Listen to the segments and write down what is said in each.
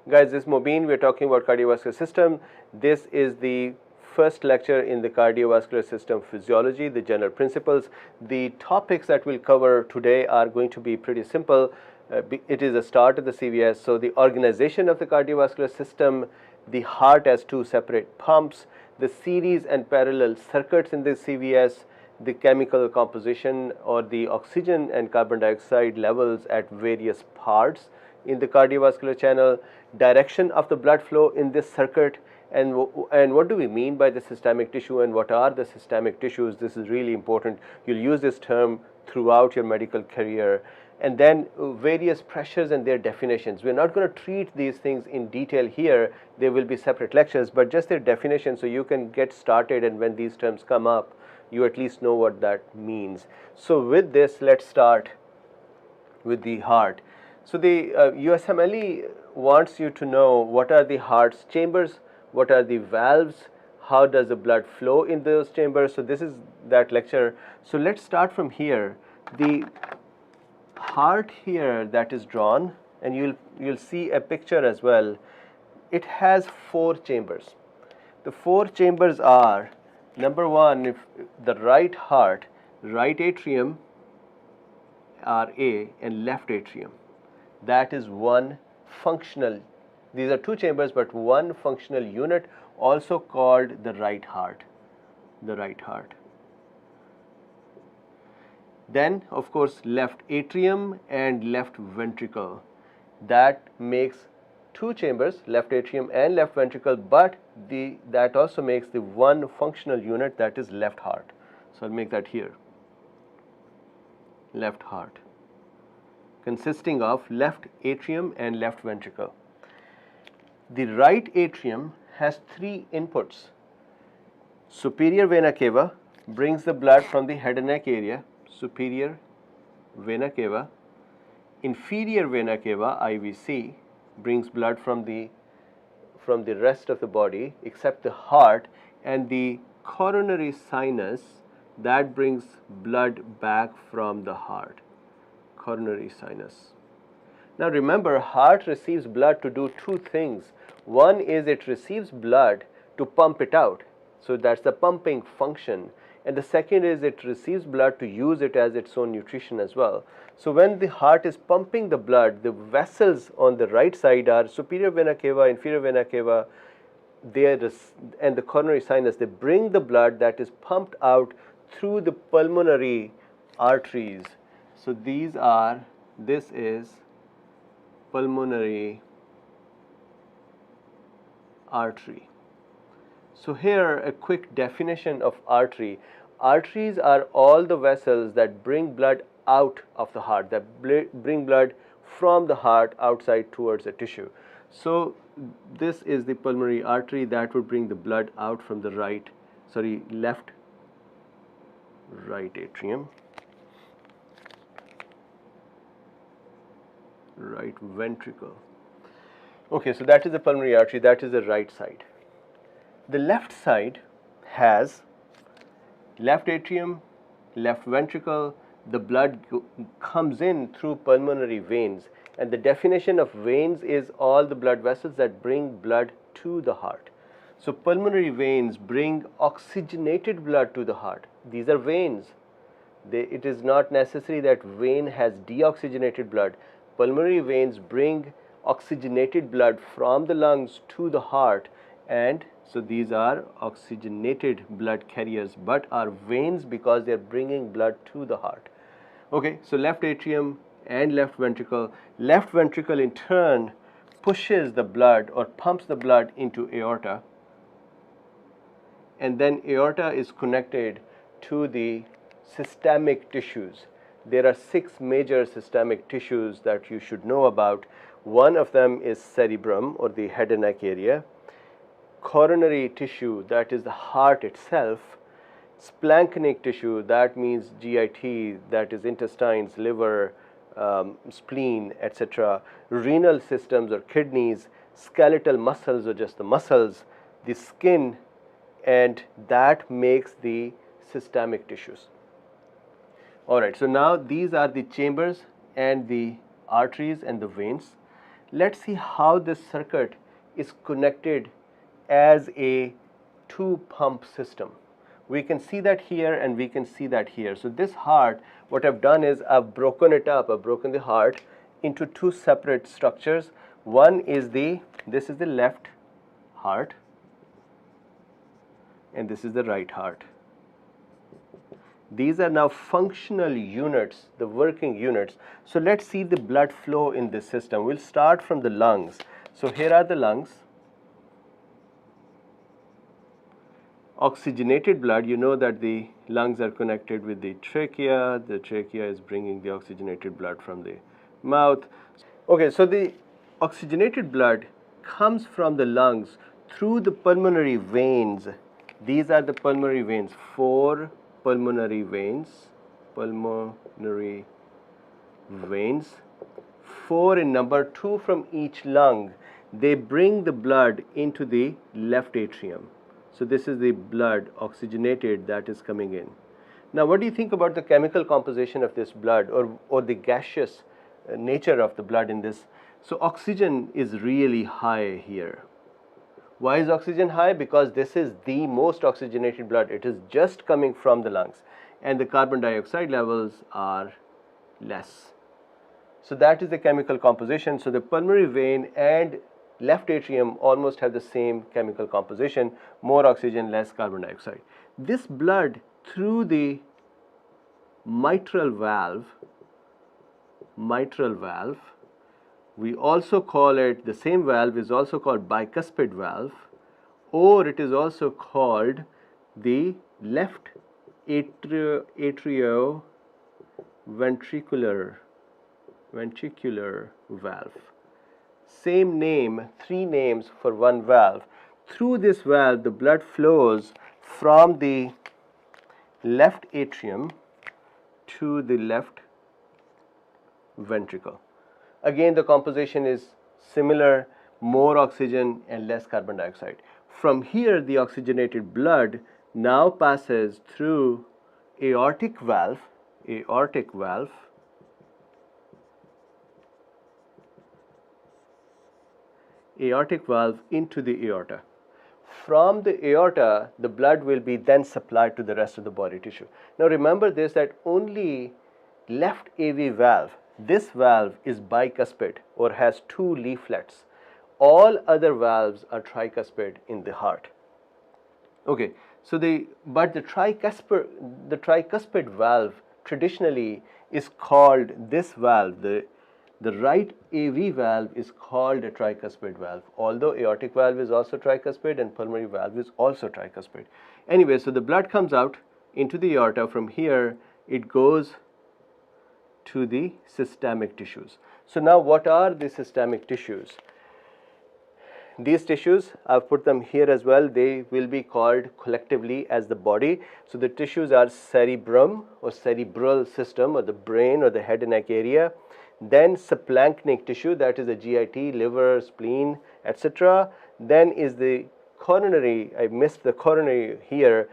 Guys, this is Mobeen. We're talking about cardiovascular system. This is the first lecture in the cardiovascular system physiology, the general principles. The topics that we'll cover today are going to be pretty simple. It is a start of the CVS. So the organization of the cardiovascular system, the heart as two separate pumps, the series and parallel circuits in the CVS, the chemical composition or the oxygen and carbon dioxide levels at various parts in the cardiovascular channel, direction of the blood flow in this circuit, and what do we mean by the systemic tissue and what are the systemic tissues. This is really important. You'll use this term throughout your medical career. And then various pressures and their definitions. We're not going to treat these things in detail here. There will be separate lectures, but just their definition so you can get started, and when these terms come up, you at least know what that means. So with this, let's start with the heart. So the USMLE wants you to know what are the heart's chambers, what are the valves, how does the blood flow in those chambers. So this is that lecture. So let's start from here. The heart here that is drawn, and you'll see a picture as well. It has 4 chambers. The 4 chambers are, number 1, if the right heart, right atrium, RA, and left atrium. That is one functional, these are 2 chambers but one functional unit, also called the right heart, the right heart. Then of course left atrium and left ventricle. That makes 2 chambers, left atrium and left ventricle, but that also makes the one functional unit, that is left heart. So I'll make that here, left heart, consisting of left atrium and left ventricle. The right atrium has 3 inputs. Superior vena cava brings the blood from the head and neck area, superior vena cava. Inferior vena cava, IVC, brings blood from the rest of the body except the heart, and the coronary sinus, that brings blood back from the heart. Coronary sinus. Now remember, heart receives blood to do 2 things. One is it receives blood to pump it out, so that's the pumping function, and the second is it receives blood to use it as its own nutrition as well. So when the heart is pumping the blood, the vessels on the right side are superior vena cava, inferior vena cava, and the coronary sinus. They bring the blood that is pumped out through the pulmonary arteries. So this is pulmonary artery. So here a quick definition of artery. Arteries are all the vessels that bring blood out of the heart, that bring blood from the heart outside towards the tissue. So this is the pulmonary artery that would bring the blood out from the left atrium, right ventricle. Okay, so that is the pulmonary artery, that is the right side. The left side has left atrium, left ventricle. The blood comes in through pulmonary veins, and the definition of veins is all the blood vessels that bring blood to the heart. So pulmonary veins bring oxygenated blood to the heart. These are veins. It is not necessary that vein has deoxygenated blood. Pulmonary veins bring oxygenated blood from the lungs to the heart, and so these are oxygenated blood carriers, but are veins because they are bringing blood to the heart. Okay, so left atrium and left ventricle. Left ventricle in turn pushes the blood or pumps the blood into aorta, and then aorta is connected to the systemic tissues. There are 6 major systemic tissues that you should know about. One of them is cerebrum, or the head and neck area. Coronary tissue, that is the heart itself. Splanchnic tissue, that means GIT, that is intestines, liver, spleen, etc. Renal systems or kidneys, skeletal muscles or just the muscles, the skin, and that makes the systemic tissues. Alright, so now these are the chambers and the arteries and the veins. let's see how this circuit is connected as a two pump system. We can see that here and we can see that here. So this heart, what I've done is I've broken it up. I've broken the heart into two separate structures. One is this is the left heart and this is the right heart. These are now functional units, the working units. So let's see the blood flow in this system. We'll start from the lungs. So here are the lungs. Oxygenated blood, you know that the lungs are connected with the trachea. The trachea is bringing the oxygenated blood from the mouth. Okay, so the oxygenated blood comes from the lungs through the pulmonary veins. These are the pulmonary veins, 4 pulmonary veins, 4 in number, 2 from each lung. They bring the blood into the left atrium. So this is the blood oxygenated that is coming in. Now what do you think about the chemical composition of this blood or the gaseous nature of the blood in this? So oxygen is really high here. Why is oxygen high? Because this is the most oxygenated blood. It is just coming from the lungs and the carbon dioxide levels are less. So that is the chemical composition. So the pulmonary vein and left atrium almost have the same chemical composition, more oxygen, less carbon dioxide. This blood through the mitral valve, we also call it, the same valve is also called bicuspid valve, or it is also called the left atrioventricular valve. Same name, 3 names for one valve. Through this valve, the blood flows from the left atrium to the left ventricle. Again, the composition is similar, more oxygen and less carbon dioxide. From here, the oxygenated blood now passes through aortic valve into the aorta. From the aorta, the blood will be then supplied to the rest of the body tissue. Now remember this, that only left AV valve, this valve is bicuspid or has 2 leaflets. All other valves are tricuspid in the heart. Okay, so the tricuspid valve traditionally is called, this valve, the right AV valve is called a tricuspid valve, although aortic valve is also tricuspid and pulmonary valve is also tricuspid. Anyway, so the blood comes out into the aorta. From here, it goes to the systemic tissues. So now what are the systemic tissues? These tissues, I've put them here as well. They will be called collectively as the body. So the tissues are cerebrum or cerebral system, or the brain or the head and neck area. Then subplanchnic tissue, that is the GIT, liver, spleen, etc. Then is the coronary. I missed the coronary here.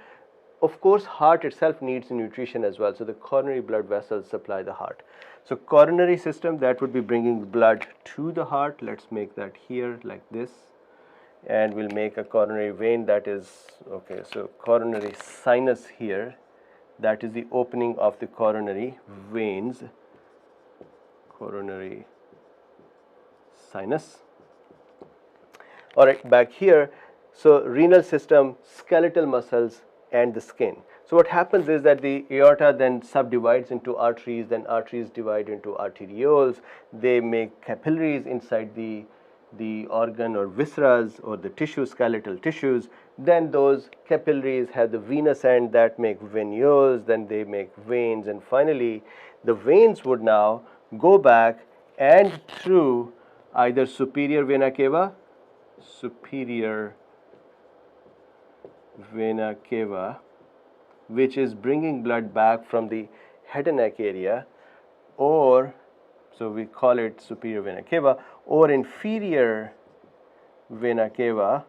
Of course, heart itself needs nutrition as well. So the coronary blood vessels supply the heart. So coronary system, that would be bringing blood to the heart. Let's make that here like this. And we'll make a coronary vein, that is, okay, so coronary sinus here. That is the opening of the coronary veins. Coronary sinus. All right, back here, so renal system, skeletal muscles and the skin. So what happens is that the aorta then subdivides into arteries, then arteries divide into arterioles. They make capillaries inside the organ or viscera or the tissue, skeletal tissues. Then those capillaries have the venous end that make venules, then they make veins, and finally the veins would now go back and through either superior vena cava, which is bringing blood back from the head and neck area, or so we call it superior vena cava, or inferior vena cava,